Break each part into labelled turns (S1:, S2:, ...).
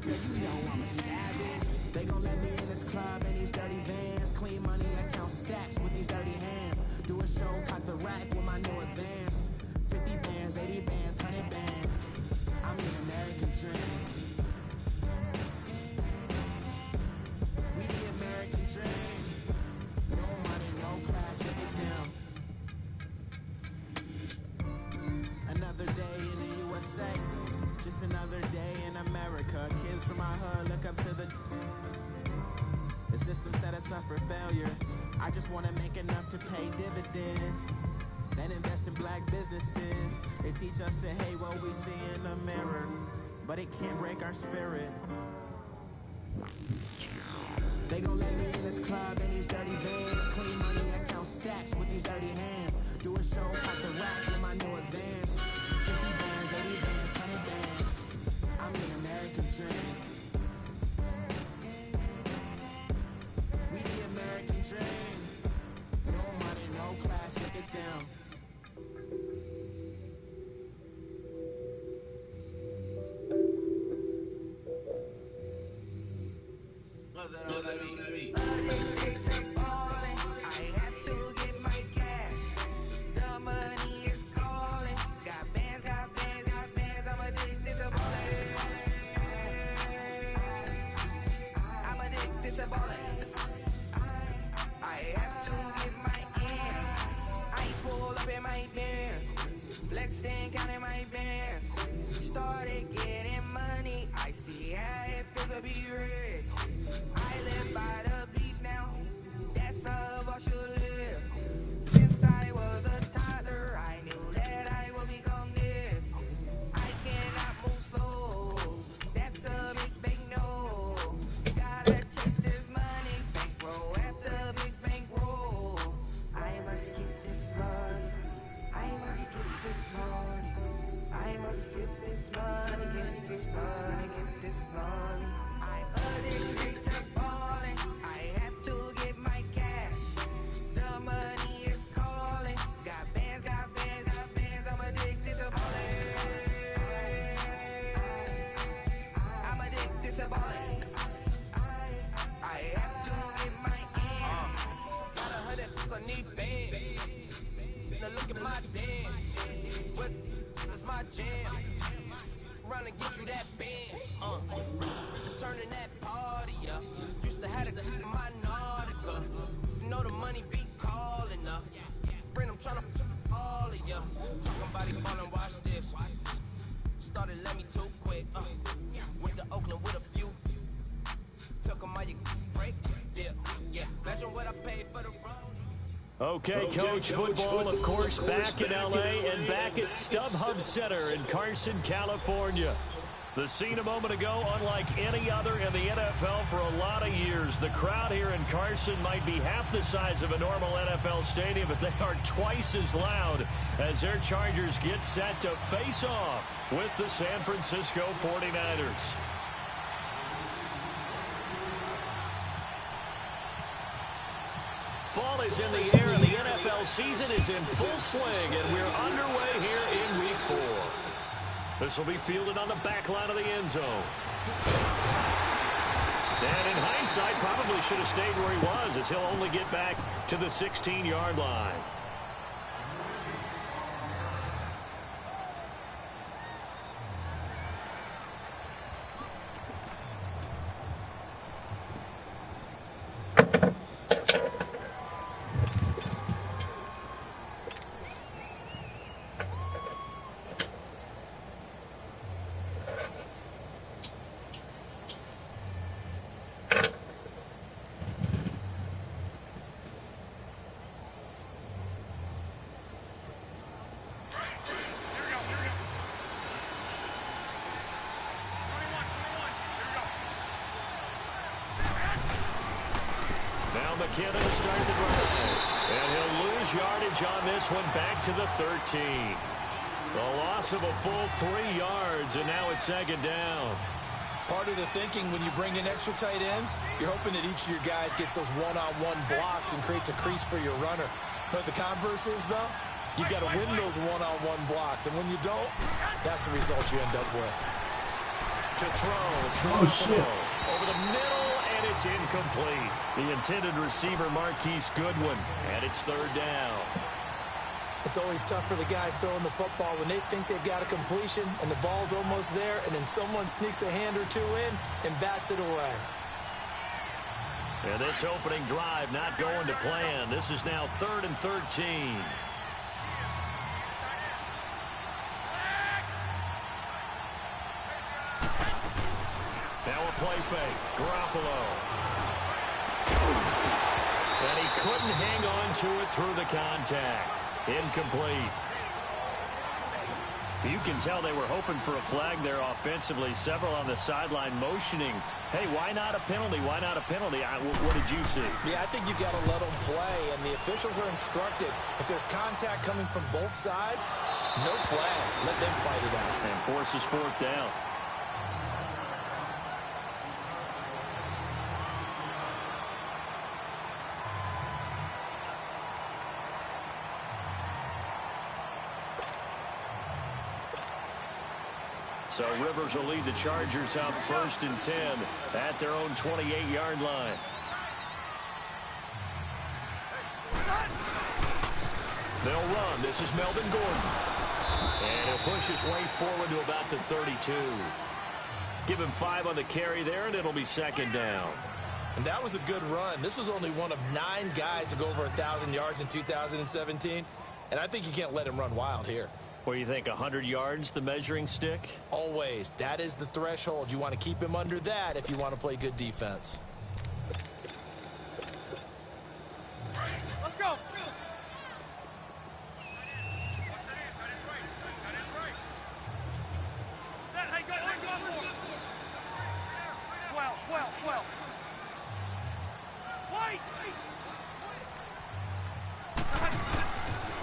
S1: Girl, you know I'm a savage. They gon' let me in this club in these dirty vans. Clean money, I count stacks with these dirty hands. Do a show, cut the rack with my new advance. 50 bands, 80 bands, 100 bands. I'm the American dream. We the American dream. No money, no class, look at them. Another day in the USA. Just another day in America. Kids from my hood look up to the system set us up for failure. I just want to make enough to pay dividends. Then invest in black businesses. They teach us to hate what we see in the mirror, but it can't break our spirit. They gon' let me in this club in these dirty vans. Clean money, I count stacks with these dirty hands. Do a show, cut the rack with my new advance. 50 bands, 80 bands, 100 bands. I'm the American dream. We the American dream. No money, no class, look at them.
S2: Okay, Coach, football, of course, back in L.A. and back at StubHub Center in Carson, California. The scene a moment ago, unlike any other in the NFL for a lot of years. The crowd here in Carson might be half the size of a normal NFL stadium, but they are twice as loud as their Chargers get set to face off with the San Francisco 49ers. Fall is in the air, and the NFL season is in full swing, and we're underway here in Week 4. This will be fielded on the back line of the end zone. And in hindsight, probably should have stayed where he was, as he'll only get back to the 16-yard line. McKinnon to start the drive. And he'll lose yardage on this one, back to the 13. The loss of a full 3 yards, and now it's second down.
S3: Part of the thinking when you bring in extra tight ends, you're hoping that each of your guys gets those one-on-one blocks and creates a crease for your runner. But the converse is, though, you've got to win those one-on-one blocks. And when you don't, that's the result you end up with.
S2: To throw, it's Garoppolo over the middle, and it's incomplete. The intended receiver, Marquise Goodwin, and it's third down.
S3: It's always tough for the guys throwing the football when they think they've got a completion and the ball's almost there, and then someone sneaks a hand or two in and bats it away.
S2: And this opening drive not going to plan. This is now 3rd and 13. Now a play fake. Garoppolo. And he couldn't hang on to it through the contact. Incomplete. You can tell they were hoping for a flag there offensively. Several on the sideline motioning, hey, why not a penalty? Why not a penalty? What did you see?
S3: Yeah, I think you've got to let them play, and the officials are instructed. If there's contact coming from both sides, no flag. Let them fight it out.
S2: And forces 4th down. So Rivers will lead the Chargers out 1st and 10 at their own 28-yard line. They'll run. This is Melvin Gordon. And he'll push his way forward to about the 32. Give him 5 on the carry there, and it'll be 2nd down.
S3: And that was a good run. This was only one of 9 guys to go over 1,000 yards in 2017. And I think you can't let him run wild here.
S2: What do you think, 100 yards, the measuring stick?
S3: Always. That is the threshold. You want to keep him under that if you want to play good defense.
S4: Let's go. 12.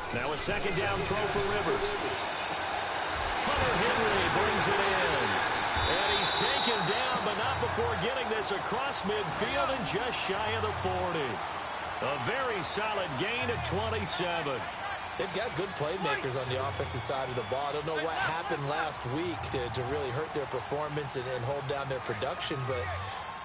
S2: Now a 2nd down throw for Rivers. Hunter Henry brings it in. And he's taken down, but not before getting this across midfield and just shy of the 40. A very solid gain of 27.
S3: They've got good playmakers on the offensive side of the ball. I don't know what happened last week to really hurt their performance and hold down their production, but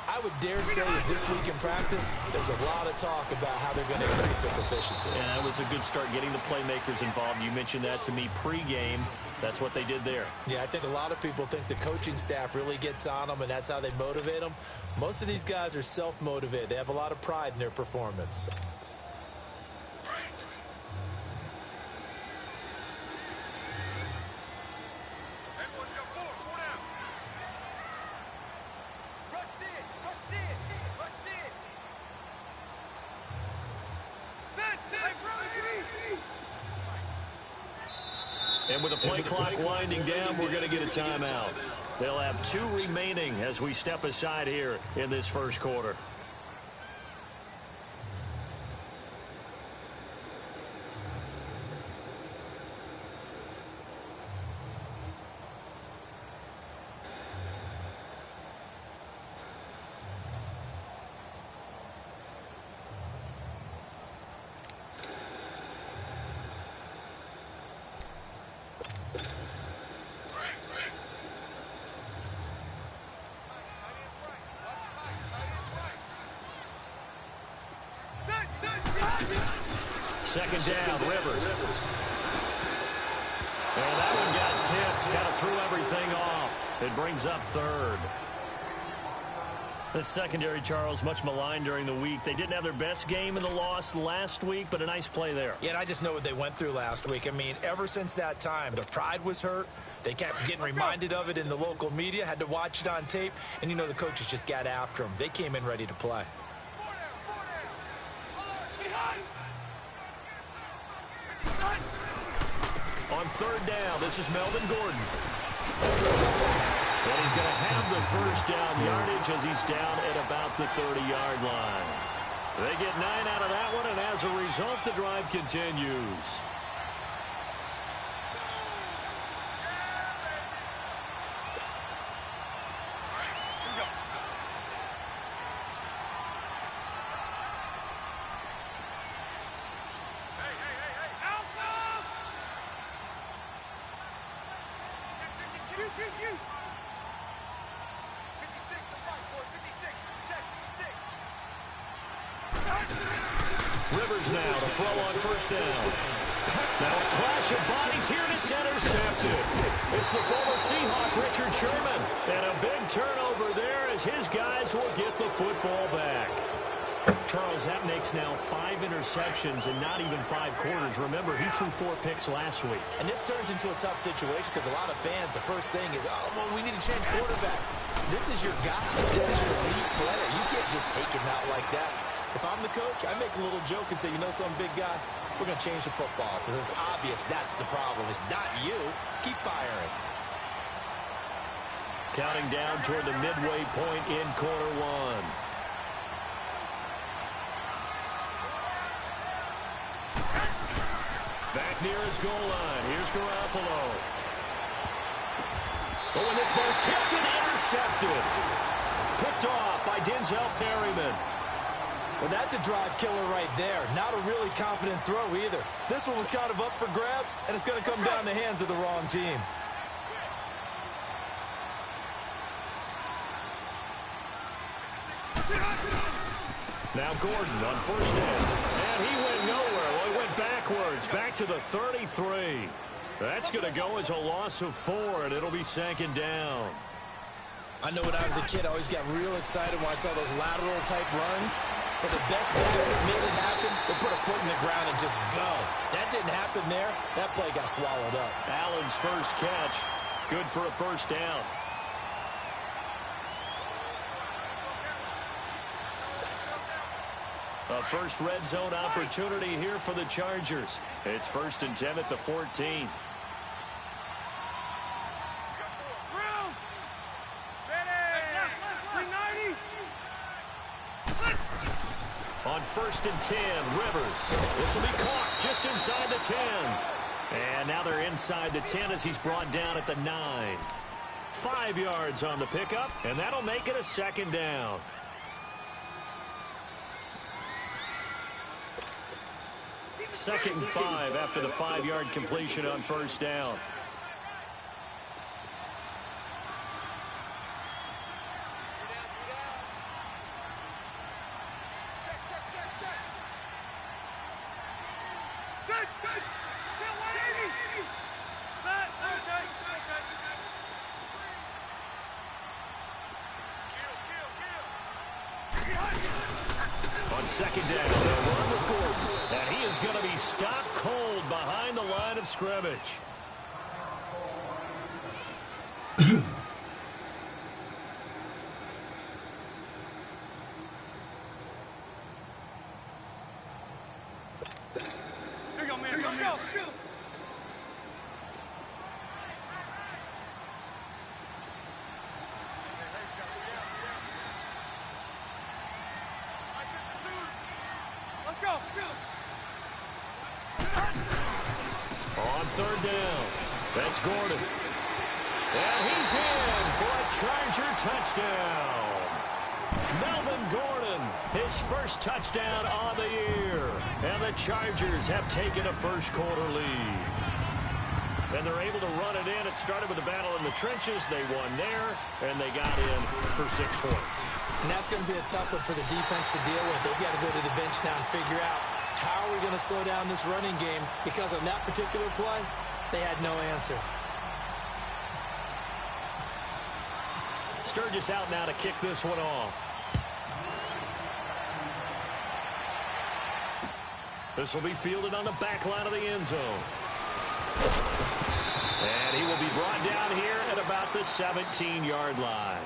S3: I would dare say that this week in practice, there's a lot of talk about how they're going to increase their proficiency.
S2: Yeah, it was a good start getting the playmakers involved. You mentioned that to me pregame. That's what they did there.
S3: Yeah, I think a lot of people think the coaching staff really gets on them, and that's how they motivate them. Most of these guys are self-motivated. They have a lot of pride in their performance.
S2: And with the play clock winding down, we're going to get a timeout. They'll have 2 remaining as we step aside here in this first quarter. Second down, Rivers. And that one got tipped, kind of threw everything off. It brings up 3rd. This secondary, Charles, much maligned during the week. They didn't have their best game in the loss last week, but a nice play there.
S3: Yeah, and I just know what they went through last week. I mean, ever since that time, their pride was hurt. They kept getting reminded of it in the local media, had to watch it on tape, and you know the coaches just got after them. They came in ready to play.
S2: On 3rd down, this is Melvin Gordon. And he's going to have the first down yardage as he's down at about the 30-yard line. They get 9 out of that one, and as a result, the drive continues. Rivers now to throw on first down. Now a clash of bodies here, and it's intercepted. It's the former Seahawk, Richard Sherman. And a big turnover there as his guys will get the football back. Charles, that makes now 5 interceptions in not even 5 quarters. Remember, he threw 4 picks last week.
S3: And this turns into a tough situation because a lot of fans, the first thing is, oh, well, we need to change quarterbacks. This is your guy. This is your elite player. You can't just take him out like that. If I'm the coach, I make a little joke and say, you know some big guy, we're going to change the football. So it's obvious that's the problem. It's not you. Keep firing.
S2: Counting down toward the midway point in quarter one. Back near his goal line. Here's Garoppolo. Oh, and this ball's tipped and intercepted. Picked off by Denzel Perryman.
S3: Well, that's a drive killer right there. Not a really confident throw either. This one was kind of up for grabs, and it's going to come down the hands of the wrong team.
S2: Now Gordon on first down. And he went nowhere. Well, he went backwards. Back to the 33. That's going to go as a loss of 4, and it'll be second down.
S3: I know when I was a kid, I always got real excited when I saw those lateral-type runs. But the best players that made it happen, they put a foot in the ground and just go. That didn't happen there. That play got swallowed up.
S2: Allen's first catch. Good for a first down. A first red zone opportunity here for the Chargers. It's 1st and 10 at the 14. On 1st and 10, Rivers. This will be caught just inside the 10. And now they're inside the 10 as he's brought down at the 9. 5 yards on the pickup, and that'll make it a second down. Second and 5 after the 5-yard completion on first down. On second down, they'll run with Gordon. And he is going to be stopped cold behind the line of scrimmage.
S4: Here you go, man. Here you go. Let's go.
S2: On third down, that's Gordon. And he's in for a Charger touchdown. Melvin Gordon, his first touchdown on the year. And the Chargers have taken a first-quarter lead. And they're able to run it in. It started with a battle in the trenches. They won there, and they got in for 6 points.
S3: And that's going to be a tough one for the defense to deal with. They've got to go to the bench now and figure out how are we going to slow down this running game, because on that particular play, they had no answer.
S2: Sturgis out now to kick this one off. This will be fielded on the back line of the end zone. And he will be brought down here at about the 17-yard line.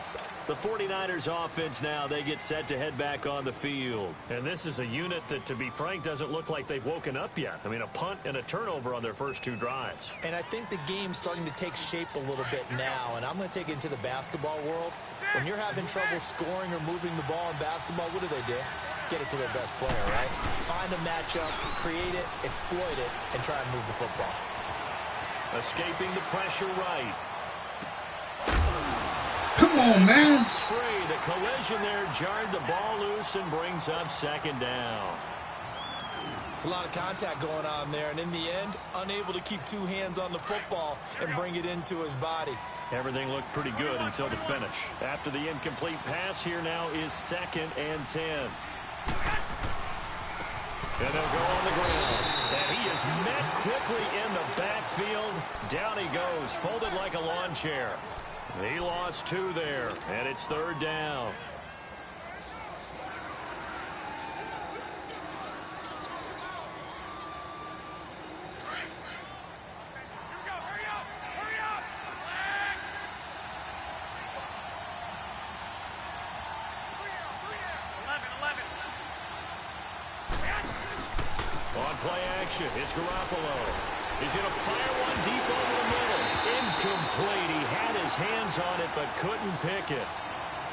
S2: The 49ers offense now, they get set to head back on the field. And this is a unit that, to be frank, doesn't look like they've woken up yet. I mean, a punt and a turnover on their first 2 drives.
S3: And I think the game's starting to take shape a little bit now. And I'm going to take it into the basketball world. When you're having trouble scoring or moving the ball in basketball, what do? Get it to their best player, right? Find a matchup, create it, exploit it, and try and move the football.
S2: Escaping the pressure right.
S5: Come on, man.
S2: It's free. The collision there jarred the ball loose and brings up second down.
S3: It's a lot of contact going on there, and in the end, unable to keep 2 hands on the football and bring it into his body.
S2: Everything looked pretty good until the finish. After the incomplete pass, here now is 2nd and 10. And they'll go on the ground. And he is met quickly in the backfield. Down he goes, folded like a lawn chair. He lost 2 there, and it's 3rd down. On play action, it's Garoppolo. He's going to fire one deep over the middle. Incomplete. He had his hands on it, but couldn't pick it.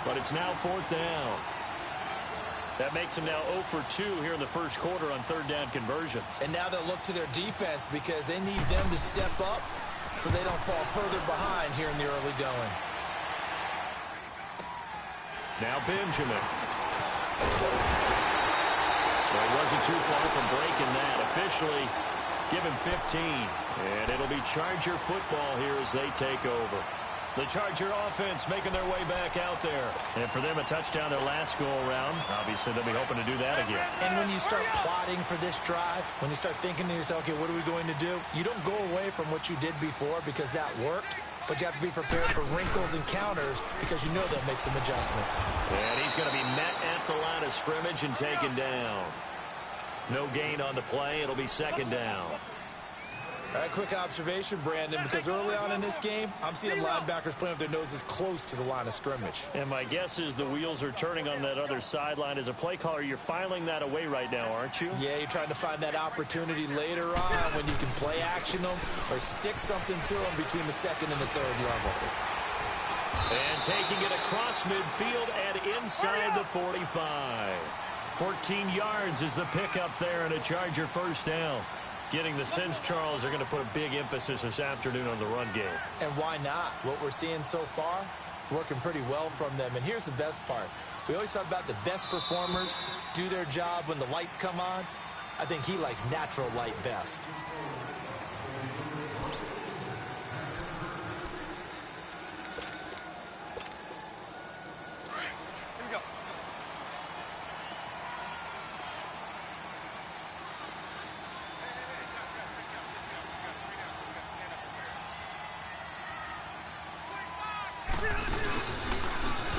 S2: But it's now 4th down. That makes him now 0 for 2 here in the first quarter on 3rd down conversions.
S3: And now they'll look to their defense because they need them to step up so they don't fall further behind here in the early going.
S2: Now Benjamin. Well, he wasn't too far from breaking that. Officially, give him 15. And it'll be Charger football here as they take over. The Charger offense making their way back out there. And for them, a touchdown their last go-around. Obviously, they'll be hoping to do that again.
S3: And when you start plotting for this drive, when you start thinking to yourself, okay, what are we going to do? You don't go away from what you did before because that worked. But you have to be prepared for wrinkles and counters because you know they'll make some adjustments.
S2: And he's going to be met at the line of scrimmage and taken down. No gain on the play. It'll be 2nd down.
S3: All right, quick observation, Brandon, because early on in this game, I'm seeing linebackers playing with their noses close to the line of scrimmage.
S2: And my guess is the wheels are turning on that other sideline. As a play caller, you're filing that away right now, aren't you?
S3: Yeah, you're trying to find that opportunity later on when you can play action them or stick something to them between the 2nd and the 3rd level.
S2: And taking it across midfield and inside the 45. 14 yards is the pickup there and a Charger 1st down. Getting the sense, Charles, they're going to put a big emphasis this afternoon on the run game.
S3: And why not? What we're seeing so far is working pretty well from them. And here's the best part. We always talk about the best performers do their job when the lights come on. I think he likes natural light best.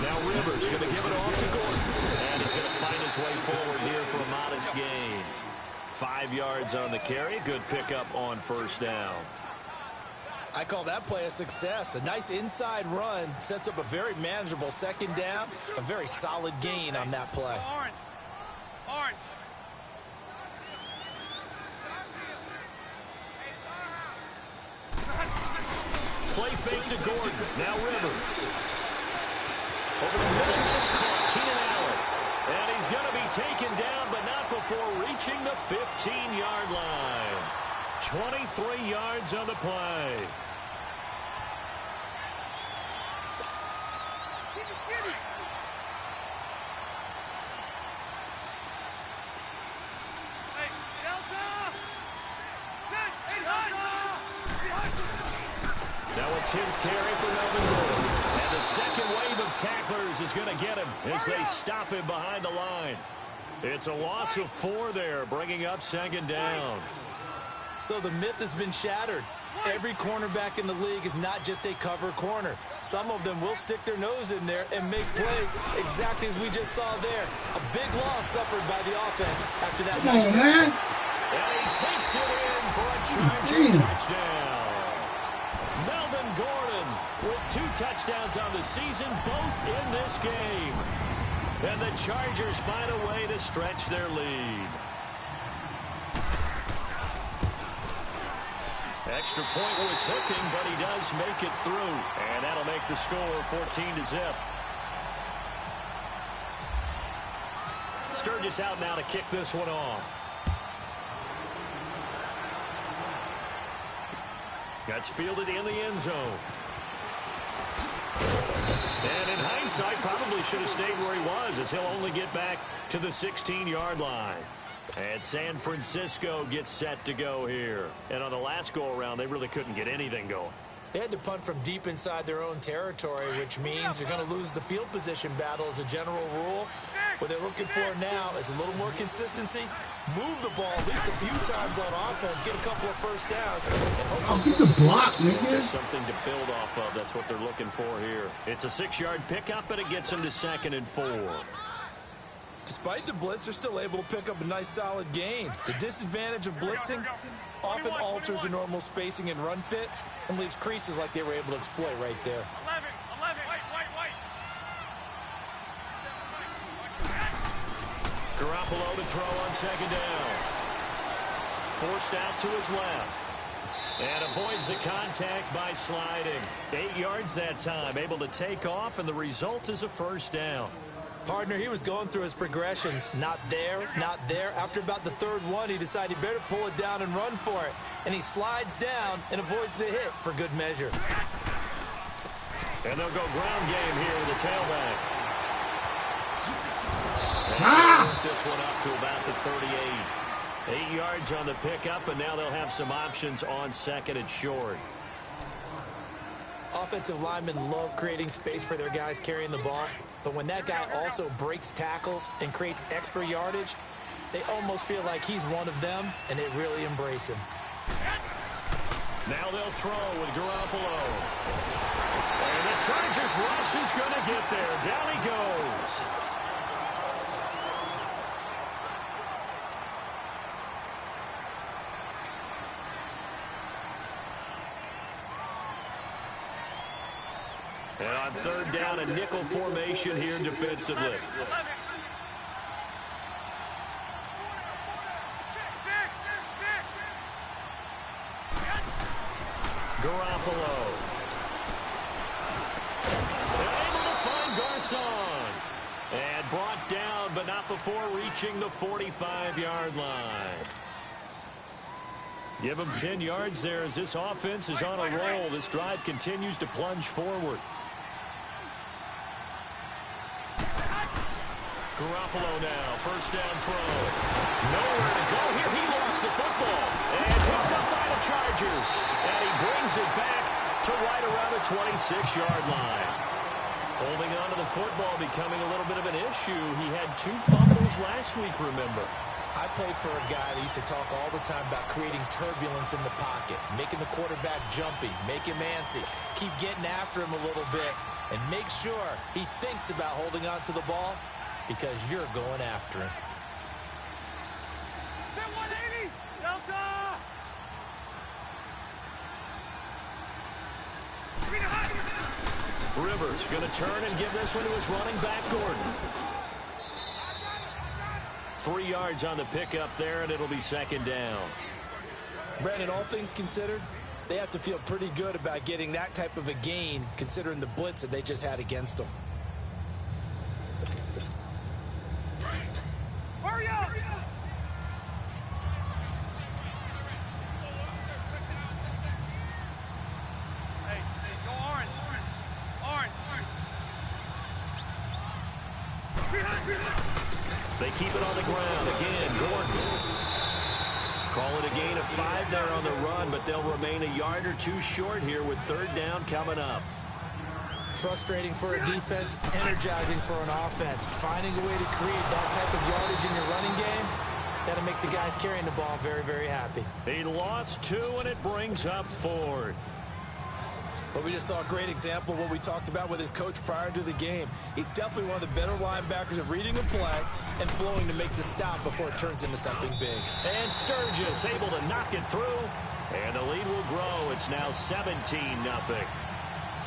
S2: Now Rivers going to give it off to Gordon. And he's going to find his way forward here for a modest gain. 5 yards on the carry. Good pickup on 1st down.
S3: I call that play a success. A nice inside run sets up a very manageable 2nd down. A very solid gain on that play.
S4: Orange. Orange.
S2: Play fake to Gordon. Now Rivers. Over the middle, that's caught Keenan Allen. And he's going to be taken down, but not before reaching the 15-yard line. 23 yards on the play.
S4: Hey, Delta! Hey, Delta!
S2: Now a 10th carry for Melvin Gordon. And the second wave of tacklers is going to get him as they stop him behind the line. It's a loss of 4 there, bringing up 2nd down.
S3: So the myth has been shattered. Every cornerback in the league is not just a cover corner. Some of them will stick their nose in there and make plays exactly as we just saw there. A big loss suffered by the offense after that.
S5: Come on, man.
S2: And he takes it in for a Charger touchdown. Melvin Gordon with 2 touchdowns on the season, both in this game. And the Chargers find a way to stretch their lead. Extra point was hooking, but he does make it through. And that'll make the score 14-0. Sturgis out now to kick this one off. That's fielded in the end zone. And in hindsight, probably should have stayed where he was, as he'll only get back to the 16-yard line. And San Francisco gets set to go here. And on the last go-around, they really couldn't get anything going.
S3: They had to punt from deep inside their own territory, which means you're going to lose the field position battle as a general rule. What they're looking for now is a little more consistency, move the ball at least a few times on offense, get a couple of first downs.
S5: I'll get the block, nigga.
S2: Just something to build off of. That's what they're looking for here. It's a 6-yard pickup, and it gets them to 2nd and 4.
S3: Despite the blitz, they're still able to pick up a nice, solid gain. The disadvantage of blitzing often alters the normal spacing and run fits and leaves creases like they were able to exploit right there.
S4: 11, wait.
S2: Garoppolo to throw on 2nd down. Forced out to his left. And avoids the contact by sliding. 8 yards that time, able to take off, and the result is a 1st down.
S3: Partner, he was going through his progressions. Not there, not there. After about the 3rd one, he decided he better pull it down and run for it. And he slides down and avoids the hit for good measure.
S2: And they'll go ground game here with the tailback. This one up to about the 38. 8 yards on the pickup, and now they'll have some options on 2nd and short.
S3: Offensive linemen love creating space for their guys carrying the ball, but when that guy also breaks tackles and creates extra yardage, they almost feel like he's one of them, and they really embrace him.
S2: Now they'll throw with Garoppolo. And the Chargers rush is going to get there. Down he goes. And on 3rd down, a nickel formation here defensively. Garoppolo. Able to find Garcon. And brought down, but not before reaching the 45-yard line. Give him 10 yards there as this offense is on a roll. This drive continues to plunge forward. Garoppolo now, 1st down throw. Nowhere to go here. He lost the football. And picked up by the Chargers. And he brings it back to right around the 26-yard line. Holding on to the football becoming a little bit of an issue. He had 2 fumbles last week, remember.
S3: I played for a guy that used to talk all the time about creating turbulence in the pocket, making the quarterback jumpy, make him antsy, keep getting after him a little bit, and make sure he thinks about holding on to the ball because you're going after him.
S4: 180, Delta!
S2: Rivers going to turn and give this one to his running back, Gordon. 3 yards on the pickup there, and it'll be 2nd down.
S3: Brandon, all things considered, they have to feel pretty good about getting that type of a gain considering the blitz that they just had against them.
S4: Hurry up! Hey, go orange.
S2: They keep it on the ground. Again, Gordon. Call it a gain of 5 there on the run, but they'll remain a yard or 2 short here with 3rd down coming up.
S3: Frustrating for a defense, energizing for an offense. Finding a way to create that type of yardage in your running game, that'll make the guys carrying the ball very, very happy.
S2: He lost 2, and it brings up 4th.
S3: But we just saw a great example of what we talked about with his coach prior to the game. He's definitely one of the better linebackers of reading a play and flowing to make the stop before it turns into something big.
S2: And Sturgis able to knock it through, and the lead will grow. It's now 17-0.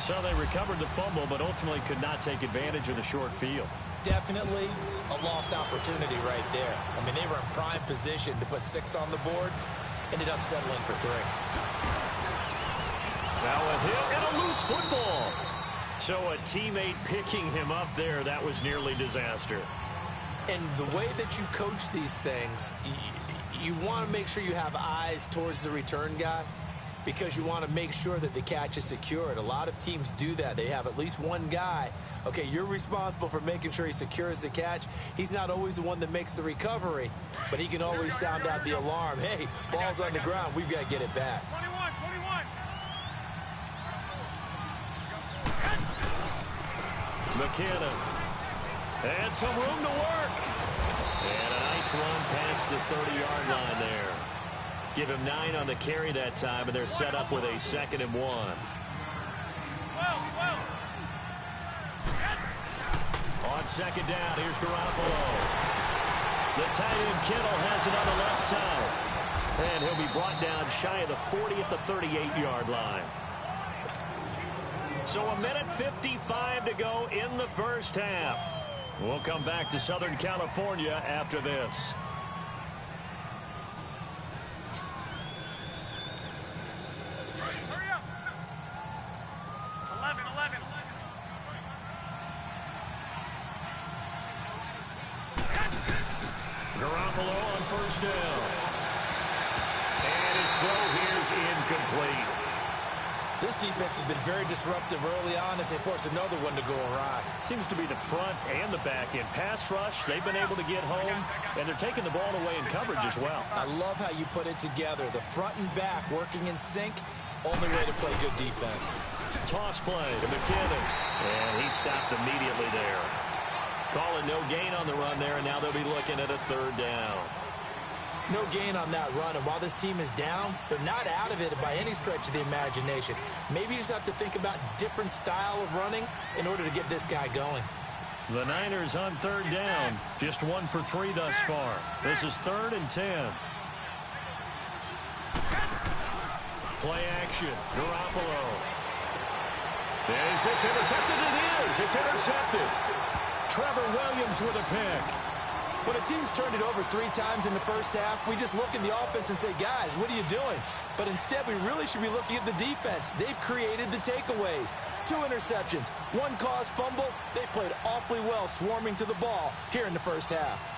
S2: So they recovered the fumble, but ultimately could not take advantage of the short field.
S3: Definitely a lost opportunity right there. I mean, they were in prime position to put 6 on the board, ended up settling for 3.
S2: Now a hit and a loose football. So a teammate picking him up there, that was nearly disaster.
S3: And the way that you coach these things, you want to make sure you have eyes towards the return guy because you want to make sure that the catch is secured. A lot of teams do that. They have at least one guy. Okay, you're responsible for making sure he secures the catch. He's not always the one that makes the recovery, but he can always sound out the alarm. Hey, ball's on the ground. We've got to get it back.
S4: 21.
S2: McKinnon And some room to work. And a nice run past the 30-yard line there. Give him 9 on the carry that time, and they're set up with a 2nd and 1. On 2nd down, here's Garoppolo. The tight end Kittle has it on the left side. And he'll be brought down shy of the 40 at the 38-yard line. So 1:55 to go in the first half. We'll come back to Southern California after this.
S4: Hurry up. 11.
S2: Garoppolo on 1st down. And his throw here is incomplete.
S3: This defense has been very disruptive early on as they force another one to go awry.
S2: Seems to be the front and the back end. Pass rush, they've been able to get home, and they're taking the ball away in coverage as well.
S3: I love how you put it together. The front and back working in sync, only way to play good defense.
S2: Toss play to McKinnon, and he stopped immediately there. Calling no gain on the run there, and now they'll be looking at a 3rd down.
S3: No gain on that run, and while this team is down, they're not out of it by any stretch of the imagination. Maybe you just have to think about different style of running in order to get this guy going.
S2: The Niners on 3rd down, just 1 for 3 thus far. This is 3rd and 10. Play action, Garoppolo. Is this intercepted? It is. It's intercepted. Trevor Williams with a pick.
S3: When a team's turned it over 3 times in the first half, we just look at the offense and say, guys, what are you doing? But instead, we really should be looking at the defense. They've created the takeaways. 2 interceptions, 1 caused fumble. They played awfully well swarming to the ball here in the first half.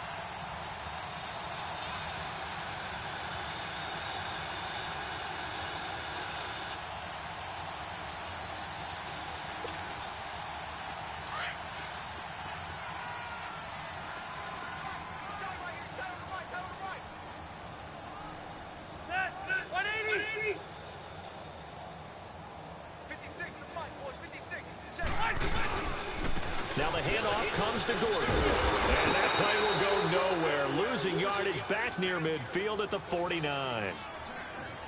S2: Now the handoff comes to Gordon. And that play will go nowhere. Losing yardage back near midfield at the 49.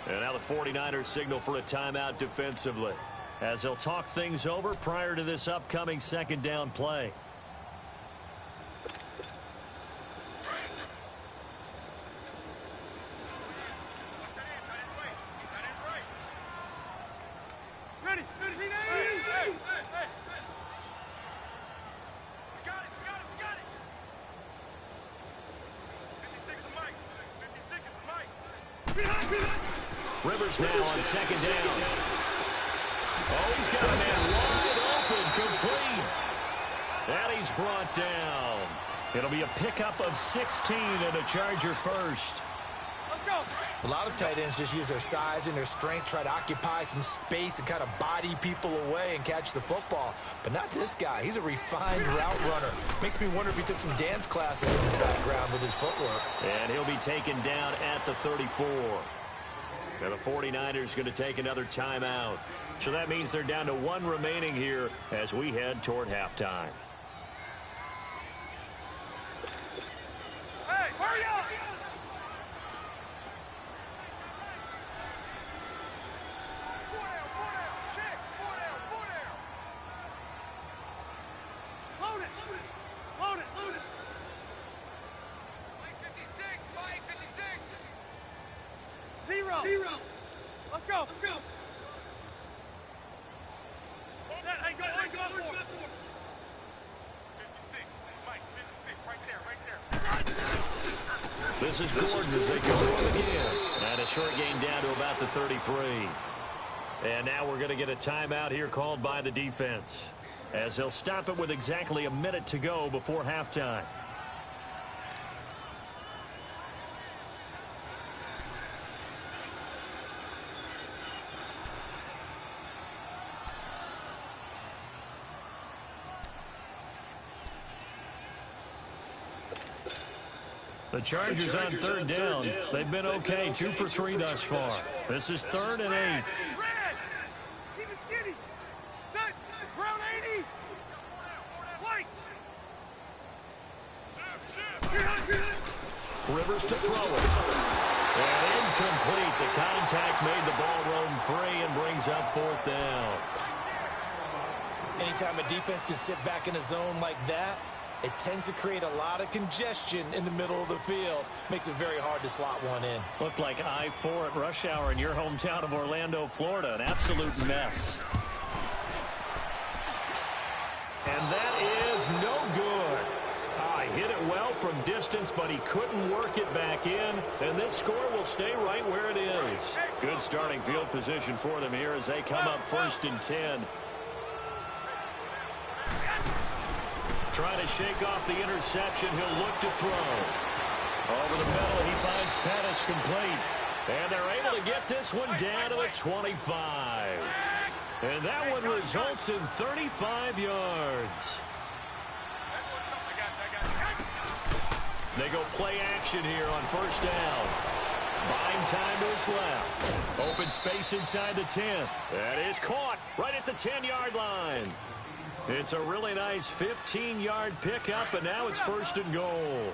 S2: And now the 49ers signal for a timeout defensively, as they'll talk things over prior to this upcoming 2nd down play. Rivers now on 2nd down. Oh, he's got a man wide open, complete. And he's brought down. It'll be a pickup of 16 and a Charger first.
S4: Let's go.
S3: A lot of tight ends just use their size and their strength, try to occupy some space and kind of body people away and catch the football. But not this guy. He's a refined route runner. Makes me wonder if he took some dance classes in his background with his footwork.
S2: And he'll be taken down at the 34. And the 49ers going to take another timeout. So that means they're down to 1 remaining here as we head toward halftime.
S4: Hey, hurry up! Load it! Mike 56! 0! Let's go! Set, hey, go, 56, Mike, 56, right there.
S2: This is Gordon as they go again. And a short gain down to about the 33. And now we're going to get a timeout here called by the defense, as they'll stop it with exactly a minute to go before halftime. The Chargers on 3rd down. They've been okay, 2 for 3 thus far. This is 3rd and 8.
S4: Red! Keep it skinny! Set! Brown 80! White!
S2: delivers to throw it. And incomplete. The contact made the ball roam free and brings up fourth down.
S3: Anytime a defense can sit back in a zone like that, it tends to create a lot of congestion in the middle of the field. Makes it very hard to slot one in.
S2: Looked like I-4 at rush hour in your hometown of Orlando, Florida. An absolute mess. And that is no good. He hit it well from distance, but he couldn't work it back in. And this score will stay right where it is. Good starting field position for them here as they come up 1st and 10. Trying to shake off the interception. He'll look to throw. Over the middle, he finds Pettis complete. And they're able to get this one down to the 25. And that one results in 35 yards. They go play action here on 1st down. Buying time to his left. Open space inside the 10. That is caught right at the 10-yard line. It's a really nice 15-yard pickup, and now it's 1st and goal.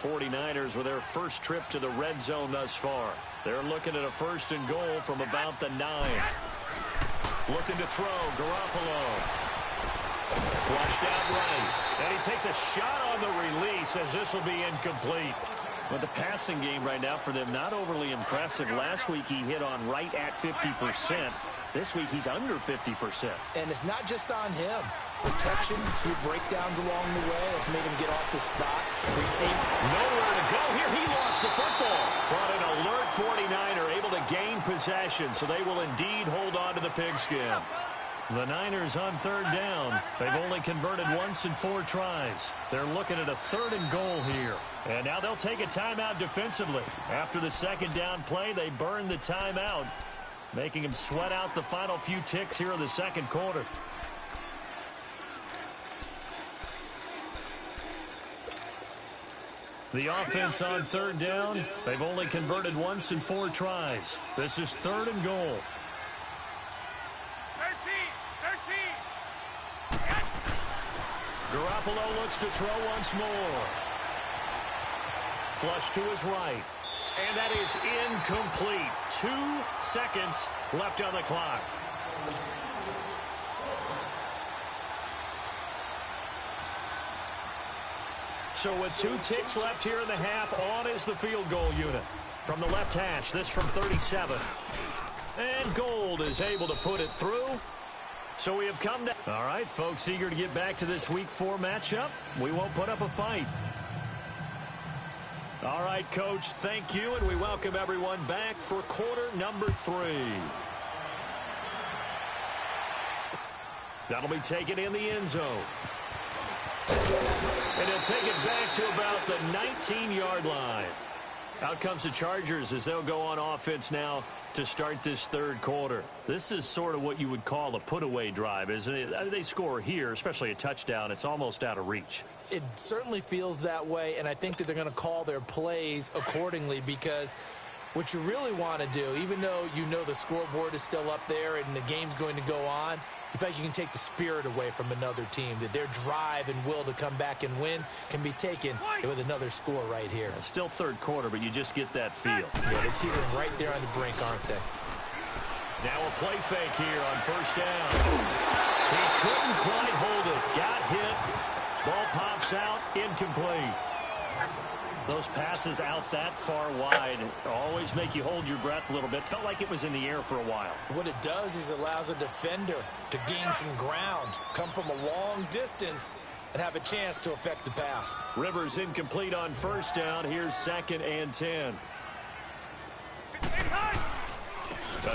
S2: 49ers with their first trip to the red zone thus far. They're looking at a 1st and goal from about the 9. Looking to throw, Garoppolo. Flushed out right. And he takes a shot on the release as this will be incomplete. Well, the passing game right now for them, not overly impressive. Last week he hit on right at 50%. This week he's under 50%.
S3: And it's not just on him. Protection, a few breakdowns along the way has made him get off the spot. Receive.
S2: Nowhere to go here. He lost the football. But an alert 49er able to gain possession, so they will indeed hold on to the pigskin. The Niners on 3rd down. They've only converted once in 4 tries. They're looking at a 3rd and goal here. And now they'll take a timeout defensively. After the 2nd down play, they burn the timeout, making them sweat out the final few ticks here in the 2nd quarter. The offense on 3rd down. They've only converted once in 4 tries. This is 3rd and goal.
S4: 13. Yes.
S2: Garoppolo looks to throw once more. Flush to his right. And that is incomplete. 2 seconds left on the clock. So with 2 ticks left here in the half, on is the field goal unit. From the left hash, this from 37. And Gold is able to put it through. So we have come down. All right, folks, eager to get back to this Week 4 matchup. We won't put up a fight. All right, Coach, thank you, and we welcome everyone back for quarter number 3. That'll be taken in the end zone. And he'll take it back to about the 19-yard line. Out comes the Chargers as they'll go on offense now to start this 3rd quarter. This is sort of what you would call a put-away drive, isn't it? I mean, they score here, especially a touchdown. It's almost out of reach.
S3: It certainly feels that way, and I think that they're going to call their plays accordingly, because what you really want to do, even though you know the scoreboard is still up there and the game's going to go on, you think you can take the spirit away from another team, that their drive and will to come back and win can be taken with another score right here.
S2: Still 3rd quarter, but you just get that feel.
S3: Yeah, they're teetering right there on the brink, aren't they?
S2: Now a play fake here on 1st down. He couldn't quite hold it. Got hit. Ball pops out. Incomplete. Those passes out that far wide always make you hold your breath a little bit. Felt like it was in the air for a while.
S3: What it does is allows a defender to gain some ground, come from a long distance, and have a chance to affect the pass.
S2: Rivers incomplete on 1st down. Here's 2nd and 10.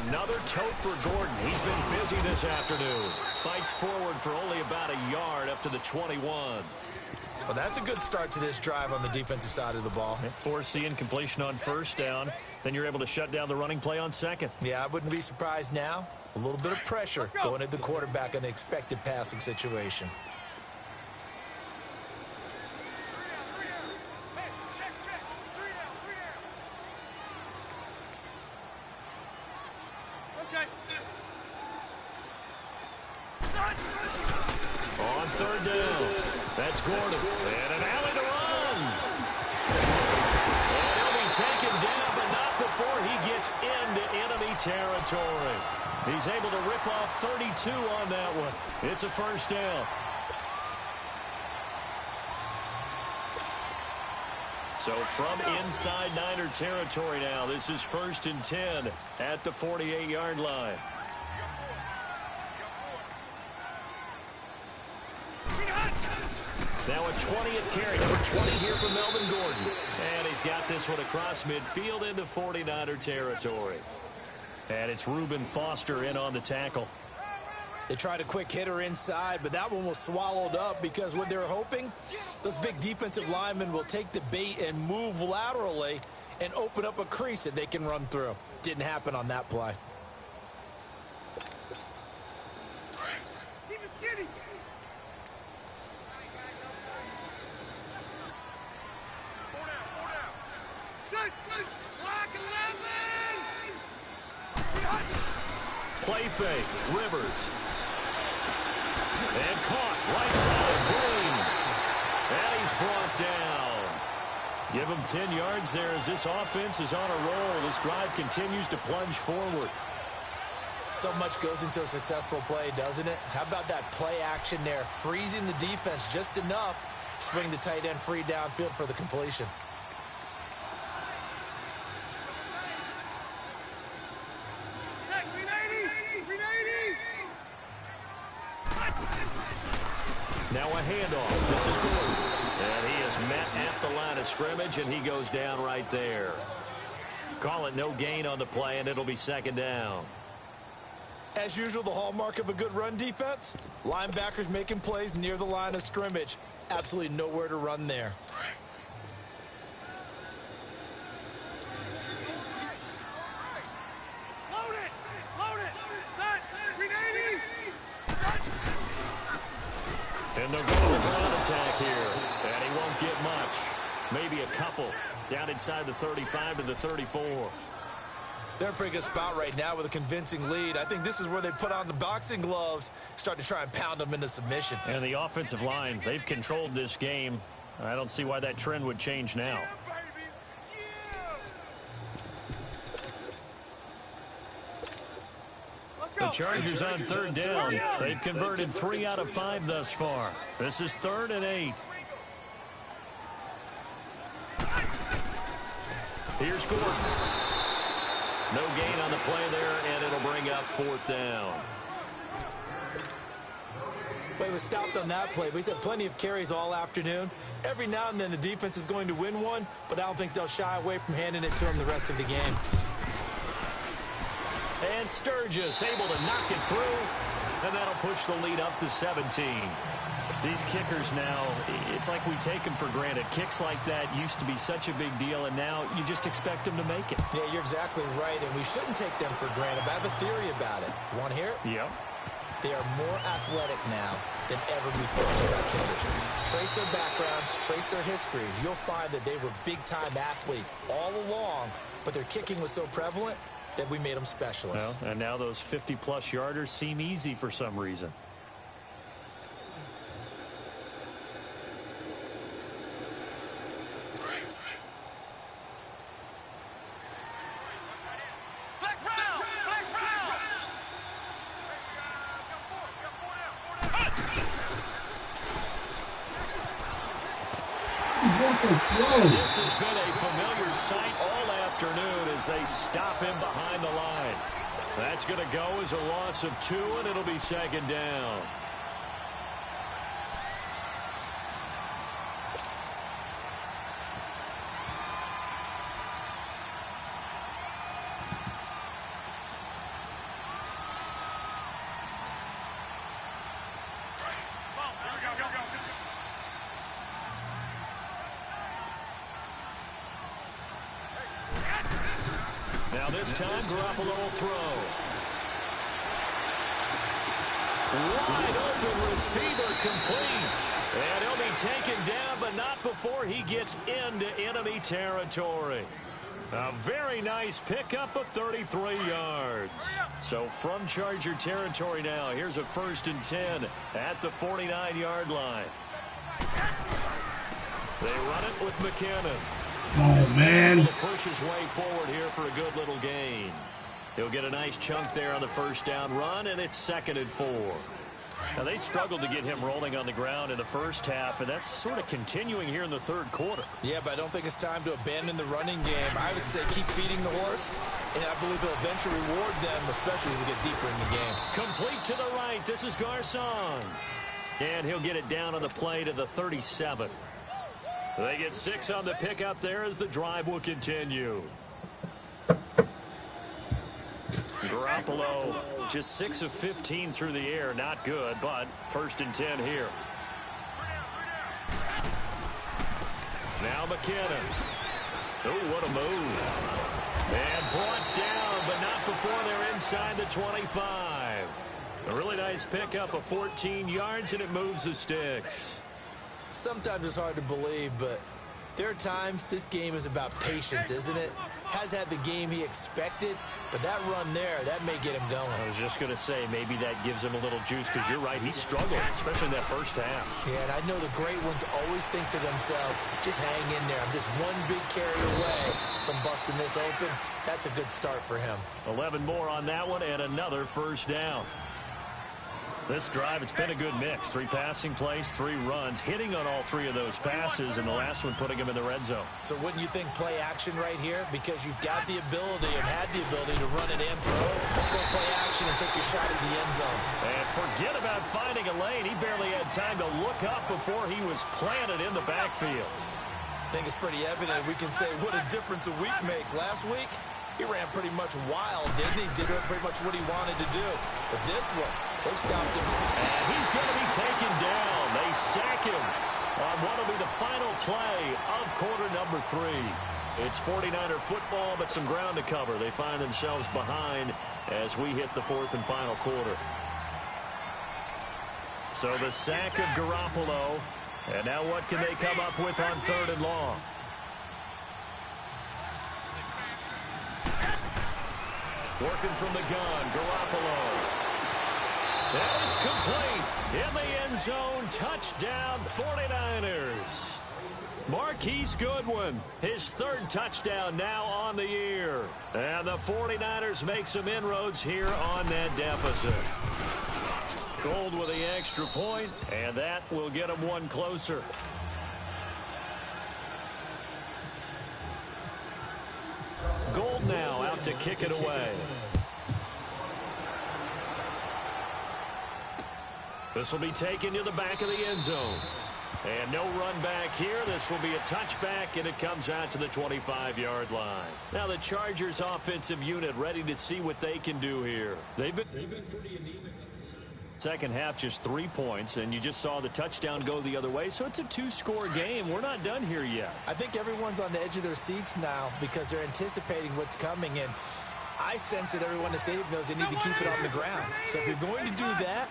S2: Another tote for Gordon. He's been busy this afternoon. Fights forward for only about a yard up to the 21.
S3: Well, that's a good start to this drive on the defensive side of the ball.
S2: Force the incompletion on 1st down. Then you're able to shut down the running play on 2nd.
S3: Yeah, I wouldn't be surprised now. A little bit of pressure going at the quarterback in an expected passing situation.
S2: On 3rd down, that's Gordon. And an alley to run. And territory. He's able to rip off 32 on that one. It's a first down. So from inside Niner territory now, this is 1st and 10 at the 48-yard line. Now a 20th carry, number 20 here for Melvin Gordon. And he's got this one across midfield into 49er territory. And it's Reuben Foster in on the tackle.
S3: They tried a quick hitter inside, but that one was swallowed up because what they were hoping, those big defensive linemen will take the bait and move laterally and open up a crease that they can run through. Didn't happen on that play.
S4: Keep it skinny. Four down. Good. Block 11.
S2: Play fake, Rivers. And caught, right side, Green. And he's brought down. Give him 10 yards there as this offense is on a roll. This drive continues to plunge forward.
S3: So much goes into a successful play, doesn't it? How about that play action there? Freezing the defense just enough to bring the tight end free downfield for the completion.
S2: Now a handoff. This is Gordon. And he is met at the line of scrimmage, and he goes down right there. Call it no gain on the play, and it'll be 2nd down.
S3: As usual, the hallmark of a good run defense, linebackers making plays near the line of scrimmage. Absolutely nowhere to run there.
S2: And they'll go to the ground attack here. And he won't get much. Maybe a couple. Down inside the 35 to the 34.
S3: They're in a pretty good spot right now with a convincing lead. I think this is where they put on the boxing gloves, start to try and pound them into submission.
S2: And the offensive line, they've controlled this game. I don't see why that trend would change now. The Chargers on 3rd down. They've converted 3 out of 5 thus far. This is 3rd and 8. Here's Gordon. No gain on the play there, and it'll bring up 4th down.
S3: But he was stopped on that play. But he's had plenty of carries all afternoon. Every now and then the defense is going to win one, but I don't think they'll shy away from handing it to him the rest of the game.
S2: And Sturgis able to knock it through, and that'll push the lead up to 17. These kickers now, it's like we take them for granted. Kicks like that used to be such a big deal, and now you just expect them to make it.
S3: Yeah, you're exactly right, and we shouldn't take them for granted. But I have a theory about it. You want to hear it?
S2: Yep.
S3: They are more athletic now than ever before. Trace their backgrounds, trace their histories. You'll find that they were big-time athletes all along, but their kicking was so prevalent that we made them specialists.
S2: Well, and now those 50-plus yarders seem easy for some reason.
S5: So slow.
S2: This has been a familiar sight all afternoon as they stop him behind the line. That's going to go as a loss of 2, and it'll be 2nd down. Now this time, Garoppolo will throw. Wide open receiver complete. And he'll be taken down, but not before he gets into enemy territory. A very nice pickup of 33 yards. So from Charger territory now, here's a 1st and 10 at the 49-yard line. They run it with McKinnon.
S5: Oh, man.
S2: Push his way forward here for a good little gain. He'll get a nice chunk there on the first down run, and it's 2nd and 4. Now, they struggled to get him rolling on the ground in the first half, and that's sort of continuing here in the third quarter.
S3: Yeah, but I don't think it's time to abandon the running game. I would say keep feeding the horse, and I believe he'll eventually reward them, especially as we get deeper in the game.
S2: Complete to the right. This is Garcon. And he'll get it down on the play to the 37. They get 6 on the pickup there as the drive will continue. Garoppolo just 6 of 15 through the air. Not good, but 1st and 10 here. Now McKinnon. Oh, what a move. And brought down, but not before they're inside the 25. A really nice pickup of 14 yards, and it moves the sticks.
S3: Sometimes it's hard to believe, but there are times this game is about patience, isn't it? Has had the game he expected, but that run there, that may get him going.
S2: I was just going to say, maybe that gives him a little juice, because you're right, he struggled, especially in that first half.
S3: Yeah, and I know the great ones always think to themselves, just hang in there. I'm just one big carry away from busting this open. That's a good start for him.
S2: 11 more on that one, and another first down. This drive, it's been a good mix. 3 passing plays, 3 runs, hitting on all 3 of those passes, and the last one putting him in the red zone.
S3: So wouldn't you think play action right here? Because you've got the ability and had the ability to run it and throw. Go play action and take your shot at the end zone.
S2: And forget about finding a lane. He barely had time to look up before he was planted in the backfield.
S3: I think it's pretty evident. We can say what a difference a week makes. Last week, he ran pretty much wild, didn't he? Did pretty much what he wanted to do. But this one, they stopped him.
S2: And he's going to be taken down. They sack him on what will be the final play of quarter number 3. It's 49er football, but some ground to cover. They find themselves behind as we hit the 4th and final quarter. So the sack of Garoppolo. And now what can they come up with on 3rd and long? Working from the gun, Garoppolo. And it's complete. In the end zone, touchdown 49ers. Marquise Goodwin, his 3rd touchdown now on the year. And the 49ers make some inroads here on that deficit. Gold with the extra point, and that will get them 1 closer. Gold now out to kick it away. This will be taken to the back of the end zone. And no run back here. This will be a touchback, and it comes out to the 25-yard line. Now the Chargers offensive unit ready to see what they can do here. They've been pretty anemic. Second half, just 3 points, and you just saw the touchdown go the other way, so it's a 2-score game. We're not done here yet.
S3: I think everyone's on the edge of their seats now because they're anticipating what's coming, and I sense that everyone in the stadium knows they need to keep it on the ground. So if you're going to do that,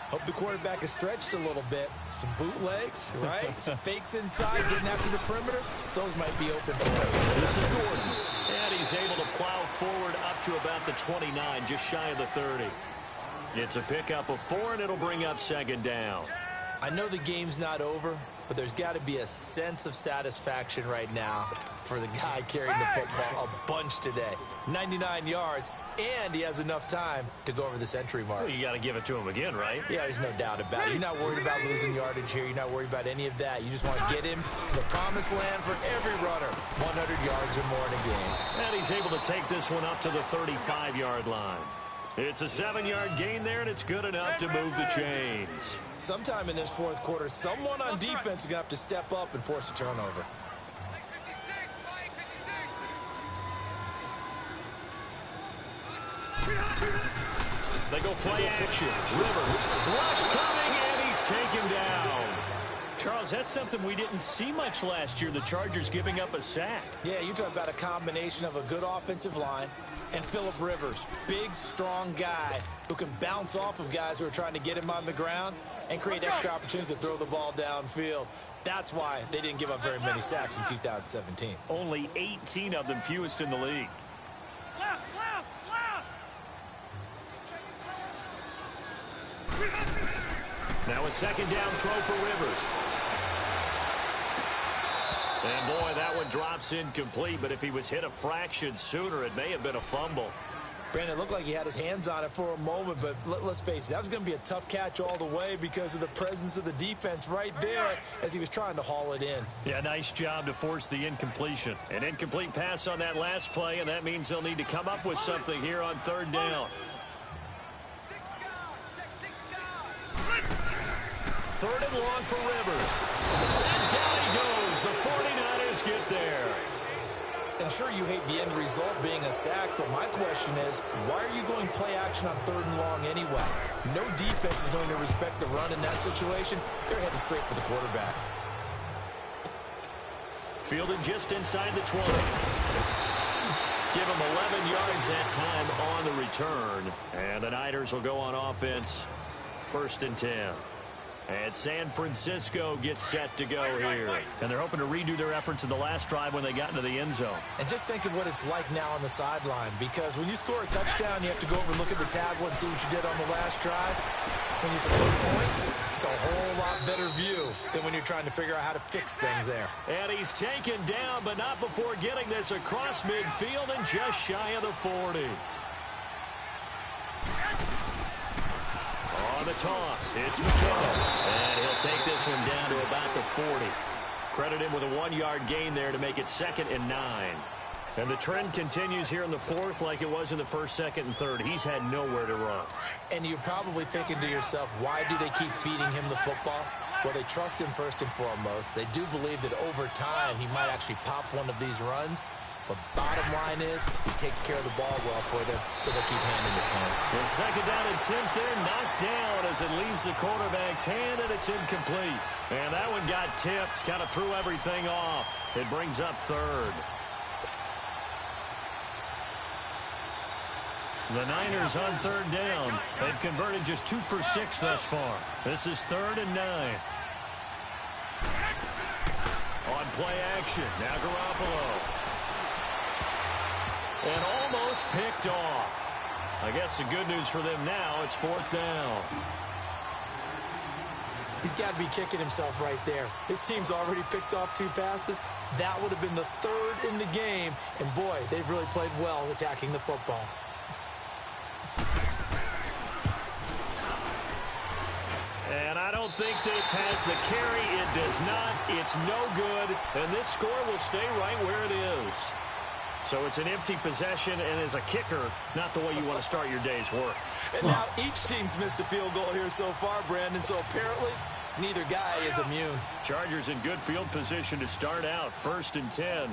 S3: hope the quarterback is stretched a little bit. Some bootlegs, right? Some fakes inside, getting out to the perimeter. Those might be open for him.
S2: This is Gordon. And he's able to plow forward up to about the 29, just shy of the 30. It's a pickup of 4, and it'll bring up 2nd down.
S3: I know the game's not over, but there's got to be a sense of satisfaction right now for the guy carrying the football a bunch today. 99 yards, and he has enough time to go over the century mark.
S2: Well, you got to give it to him again, right?
S3: Yeah, there's no doubt about it. You're not worried about losing yardage here. You're not worried about any of that. You just want to get him to the promised land for every runner. 100 yards or more in a game.
S2: And he's able to take this one up to the 35-yard line. It's a 7-yard gain there, and it's good enough to move the chains.
S3: Sometime in this 4th quarter, someone on defense is going to have to step up and force a turnover.
S2: They go play action. Rivers, rush coming, and he's taken down. Charles, that's something we didn't see much last year, the Chargers giving up a sack.
S3: Yeah, you talk about a combination of a good offensive line and Phillip Rivers, big, strong guy who can bounce off of guys who are trying to get him on the ground and create extra opportunities to throw the ball downfield. That's why they didn't give up very many sacks in 2017.
S2: Only 18 of them, fewest in the league. Now a 2nd down throw for Rivers. And boy, that one drops incomplete, but if he was hit a fraction sooner, it may have been a fumble.
S3: Brandon, it looked like he had his hands on it for a moment, but let's face it, that was going to be a tough catch all the way because of the presence of the defense right there as he was trying to haul it in.
S2: Yeah, nice job to force the incompletion. An incomplete pass on that last play, and that means they'll need to come up with something here on third down. Third and long for Rivers. And down he goes. The 49ers get there.
S3: And sure, you hate the end result being a sack, but my question is, why are you going play action on third and long anyway? No defense is going to respect the run in that situation. They're headed straight for the quarterback.
S2: Fielded just inside the 20. Give him 11 yards that time on the return. And the Niners will go on offense. 1st and 10. And San Francisco gets set to go here. And they're hoping to redo their efforts in the last drive when they got into the end zone.
S3: And just think of what it's like now on the sideline, because when you score a touchdown, you have to go over and look at the tablet and see what you did on the last drive. When you score points, it's a whole lot better view than when you're trying to figure out how to fix things there.
S2: And he's taken down, but not before getting this across midfield and just shy of the 40. On the toss, it's McCoy. And he'll take this one down to about the 40. Credit him with a 1-yard gain there to make it 2nd and 9. And the trend continues here in the 4th like it was in the 1st, 2nd, and 3rd. He's had nowhere to run.
S3: And you're probably thinking to yourself, why do they keep feeding him the football? Well, they trust him first and foremost. They do believe that over time he might actually pop one of these runs. But bottom line is, he takes care of the ball well for them, so they keep handing it to him.
S2: The 2nd down and 10th there, knocked down as it leaves the quarterback's hand, and it's incomplete. And that one got tipped, kind of threw everything off. It brings up 3rd. The Niners on 3rd down. They've converted just 2 for 6 thus far. This is 3rd and 9. On play action, now Garoppolo. And almost picked off. I guess the good news for them now, it's 4th down.
S3: He's got to be kicking himself right there. His team's already picked off 2 passes. That would have been the 3rd in the game. And boy, they've really played well attacking the football.
S2: And I don't think this has the carry. It does not. It's no good. And this score will stay right where it is. So it's an empty possession, and as a kicker, not the way you want to start your day's work.
S3: And now each team's missed a field goal here so far, Brandon, so apparently neither guy is immune.
S2: Chargers in good field position to start out, 1st and 10.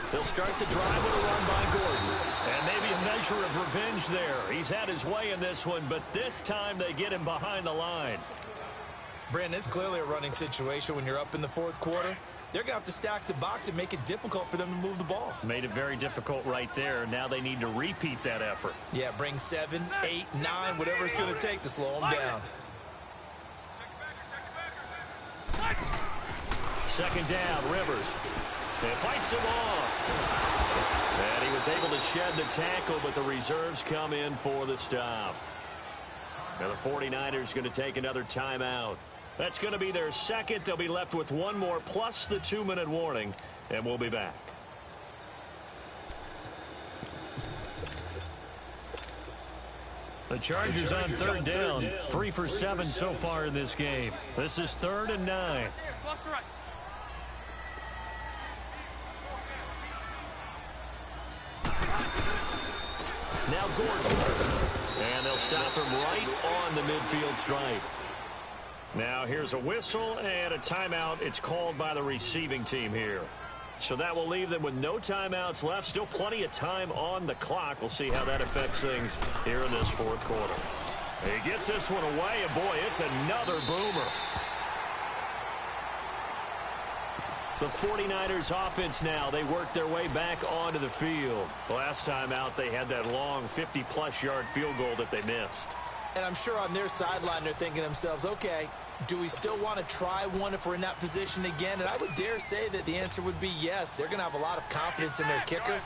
S2: They'll start the drive with a run by Gordon. And maybe a measure of revenge there. He's had his way in this one, but this time they get him behind the line.
S3: Brandon, it's clearly a running situation when you're up in the 4th quarter. They're going to have to stack the box and make it difficult for them to move the ball.
S2: Made it very difficult right there. Now they need to repeat that effort.
S3: Yeah, bring 7, 8, 9, whatever it's going to take to slow them down.
S2: 2nd down, Rivers. And fights him off. And he was able to shed the tackle, but the reserves come in for the stop. Now the 49ers going to take another timeout. That's going to be their 2nd. They'll be left with 1 more plus the 2-minute warning, and we'll be back. The Chargers on 3rd down. 3 for 7 so far in this game. This is 3rd and 9. Now Gordon. And they'll stop him right on the midfield stripe. Now here's a whistle and a timeout. It's called by the receiving team here. So that will leave them with no timeouts left. Still plenty of time on the clock. We'll see how that affects things here in this 4th quarter. He gets this one away, and boy, it's another boomer. The 49ers offense now, they work their way back onto the field. Last time out, they had that long 50-plus yard field goal that they missed.
S3: And I'm sure on their sideline they're thinking to themselves, okay, Do we still want to try one if we're in that position again? And I would dare say that the answer would be yes. They're going to have a lot of confidence in their kicker.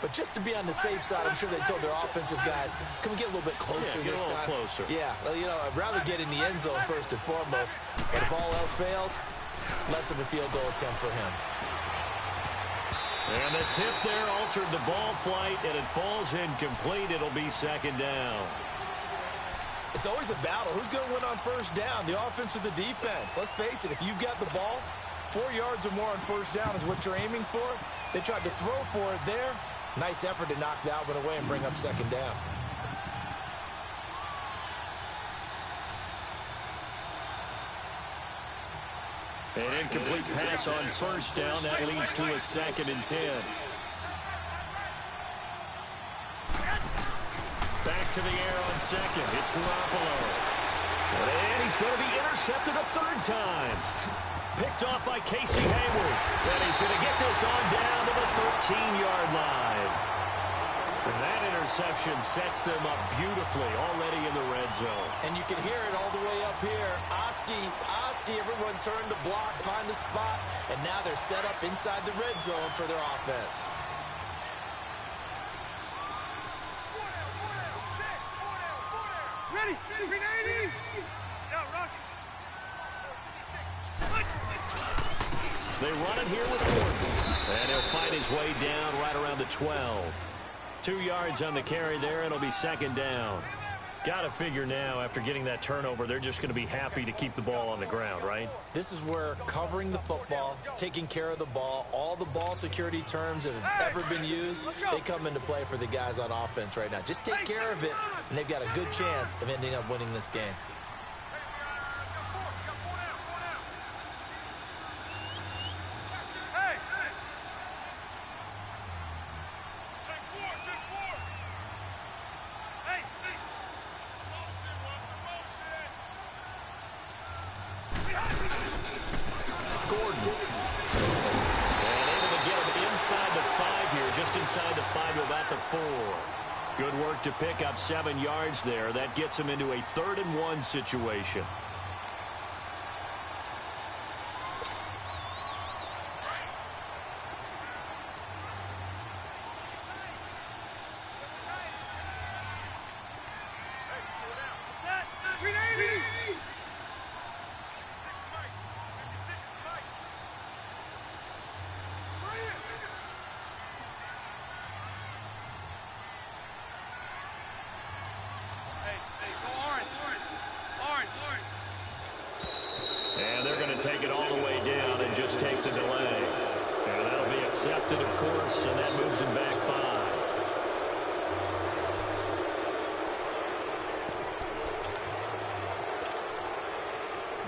S3: But just to be on the safe side, I'm sure they told their offensive guys, can we get a little bit closer this time?
S2: Closer.
S3: Yeah, well, you know, I'd rather get in the end zone first and foremost. But if all else fails, less of a field goal attempt for him.
S2: And the tip there altered the ball flight, and it falls incomplete. It'll be second down.
S3: It's always a battle. Who's going to win on first down, the offense or the defense? Let's face it, if you've got the ball, 4 yards or more on first down is what you're aiming for. They tried to throw for it there. Nice effort to knock that one away and bring up second down.
S2: An incomplete pass on first down. That leads to a 2nd and 10. Back to the air on second. It's Garoppolo. And he's going to be intercepted a 3rd time. Picked off by Casey Hayward. And he's going to get this on down to the 13-yard line. And that interception sets them up beautifully already in the red zone.
S3: And you can hear it all the way up here. Oski, everyone turned to block, find a spot, and now they're set up inside the red zone for their offense.
S4: Ready? 390! Yeah, Rocky.
S2: They run it here with Gordon. And he'll find his way down right around the 12. 2 yards on the carry there, and it'll be second down. Got to figure now, after getting that turnover, they're just going to be happy to keep the ball on the ground, right?
S3: This is where covering the football, taking care of the ball, all the ball security terms that have ever been used, they come into play for the guys on offense right now. Just take care of it, and they've got a good chance of ending up winning this game.
S2: Good work to pick up 7 yards there. That gets him into a 3rd and 1 situation. Take it all the way down and just take the delay. And that'll be accepted, of course, and that moves him back 5.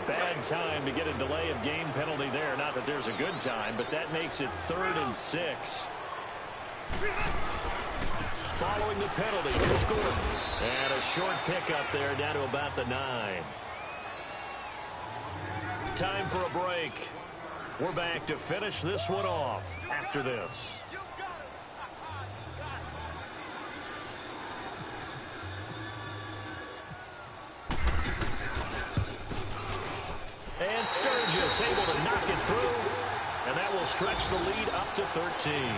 S2: Bad time to get a delay of game penalty there. Not that there's a good time, but that makes it 3rd and 6. Following the penalty, here's Gordon. And a short pickup there down to about the 9. Time for a break. We're back to finish this one off after this. And Sturgis able to knock it through, and that will stretch the lead up to 13.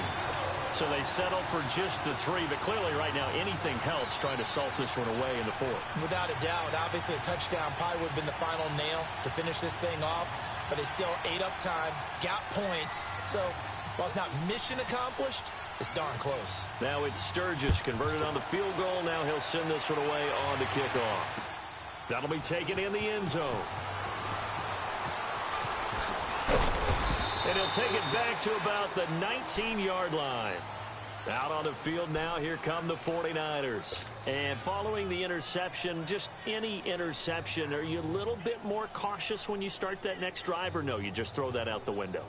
S2: So they settle for just the 3, but clearly right now anything helps trying to salt this one away in the 4th.
S3: Without a doubt, obviously a touchdown probably would have been the final nail to finish this thing off, but it's still ate up time, got points, so while it's not mission accomplished, it's darn close.
S2: Now it's Sturgis converted on the field goal. Now he'll send this one away on the kickoff. That'll be taken in the end zone. And he'll take it back to about the 19-yard line. Out on the field now, here come the 49ers. And following the interception, just any interception, are you a little bit more cautious when you start that next drive, or no, you just throw that out the window?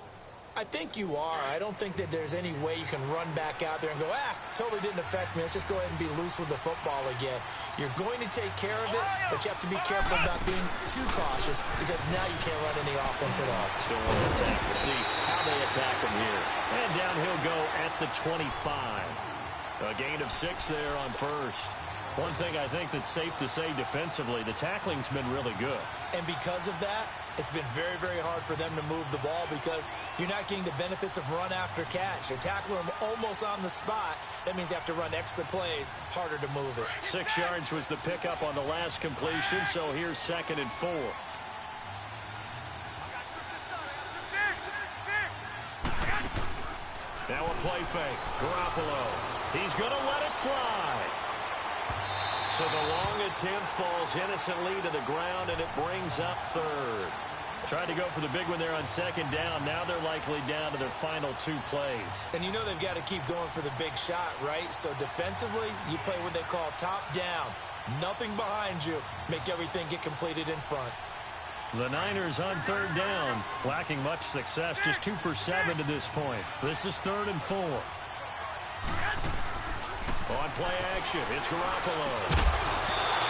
S3: I think you are. I don't think that there's any way you can run back out there and go, totally didn't affect me. Let's just go ahead and be loose with the football again. You're going to take care of it, but you have to be careful about being too cautious because now you can't run any offense at all.
S2: Still want to attack. We'll see how they attack him here. And down he'll go at the 25. A gain of 6 there on first. One thing I think that's safe to say defensively, the tackling's been really good.
S3: And because of that, it's been very, very hard for them to move the ball because you're not getting the benefits of run after catch. They're tackling them almost on the spot. That means they have to run extra plays, harder to move it.
S2: 6 yards was the pickup on the last completion, so here's 2nd and 4. Now a play fake. Garoppolo. He's going to let it fly. So the long attempt falls innocently to the ground, and it brings up 3rd. Tried to go for the big one there on 2nd down. Now they're likely down to their final 2 plays.
S3: And you know they've got to keep going for the big shot, right? So defensively, you play what they call top down. Nothing behind you. Make everything get completed in front.
S2: The Niners on 3rd down, lacking much success, just 2 for 7 to this point. This is 3rd and 4. On play action, it's Garoppolo.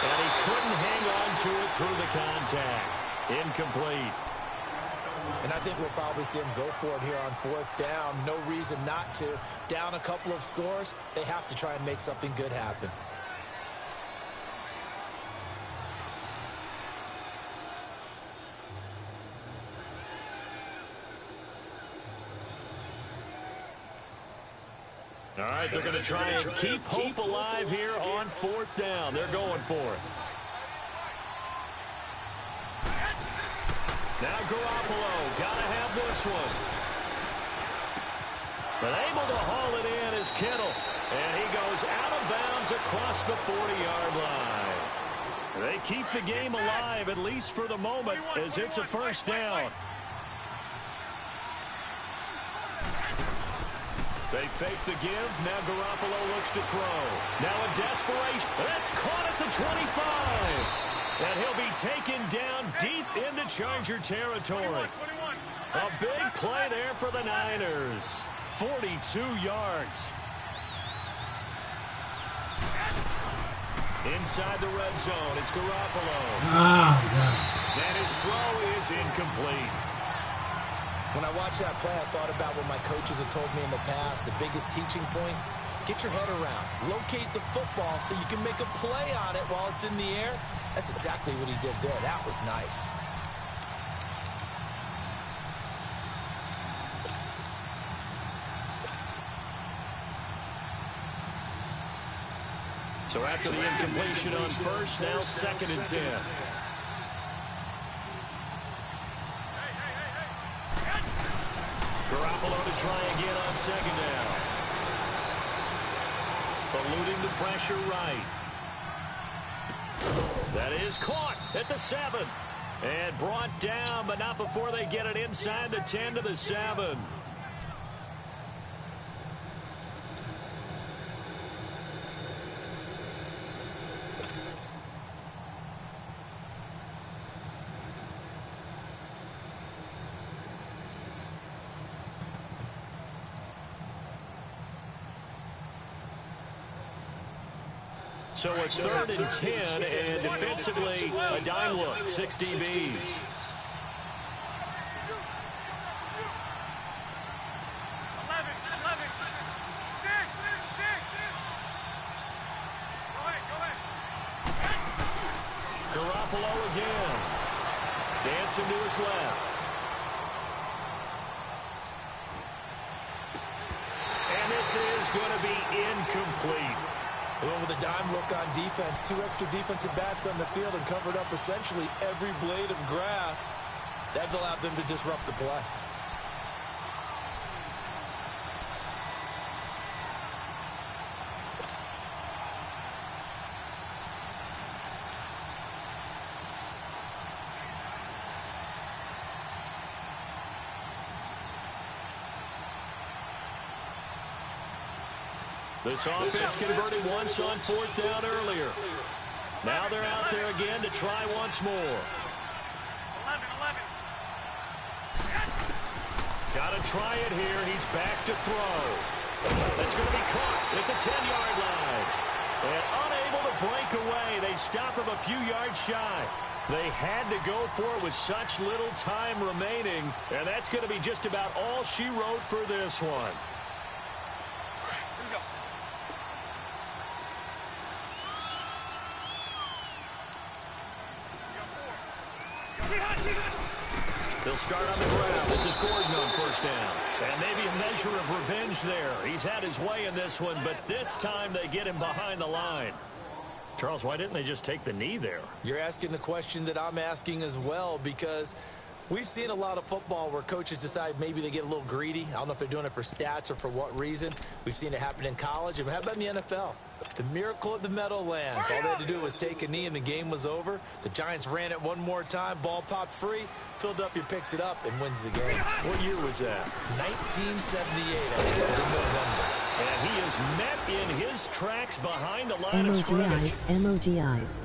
S2: And he couldn't hang on to it through the contact. Incomplete.
S3: And I think we'll probably see him go for it here on 4th down. No reason not to. Down a couple of scores, they have to try and make something good happen.
S2: All right, they're going to try and keep hope alive here on 4th down. They're going for it. Now Garoppolo, got to have this one. But able to haul it in is Kittle. And he goes out of bounds across the 40-yard line. They keep the game alive, at least for the moment, as it's a 1st down. They fake the give. Now Garoppolo looks to throw. Now a desperation. That's caught at the 25. And he'll be taken down deep into Charger territory. A big play there for the Niners. 42 yards. Inside the red zone, it's Garoppolo. And his throw is incomplete.
S3: When I watched that play, I thought about what my coaches had told me in the past. The biggest teaching point, get your head around. Locate the football so you can make a play on it while it's in the air. That's exactly what he did there. That was nice.
S2: So after the incompletion on 1st, now 2nd and 10. Garoppolo to try again on 2nd down. Eluding the pressure right. That is caught at the 7. And brought down, but not before they get it inside the 10 to the 7. So it's 3rd and 10, and defensively, a dime look, 6 DBs. Garoppolo again. Dancing to his left. And this is going to be incomplete.
S3: They went with a dime look on defense. 2 extra defensive backs on the field and covered up essentially every blade of grass. That allowed them to disrupt the play.
S2: This offense converted once on 4th down earlier. Now they're out there again to try once more.
S4: 11.
S2: Got to try it here. He's back to throw. That's going to be caught at the 10-yard line. And unable to break away. They stop him a few yards shy. They had to go for it with such little time remaining. And that's going to be just about all she wrote for this one. They'll start on the ground. This is Gordon on first down. And maybe a measure of revenge there. He's had his way in this one, but this time they get him behind the line. Charles, why didn't they just take the knee there?
S3: You're asking the question that I'm asking as well, because we've seen a lot of football where coaches decide maybe they get a little greedy. I don't know if they're doing it for stats or for what reason. We've seen it happen in college. And how about in the NFL? The miracle at the Meadowlands. All they had to do was take a knee and the game was over. The Giants ran it one more time. Ball popped free. Philadelphia picks it up and wins the game.
S2: What year was that?
S3: 1978. I think it was in November.
S2: And he is met in his tracks behind the line of scrimmage.
S6: MOGIs.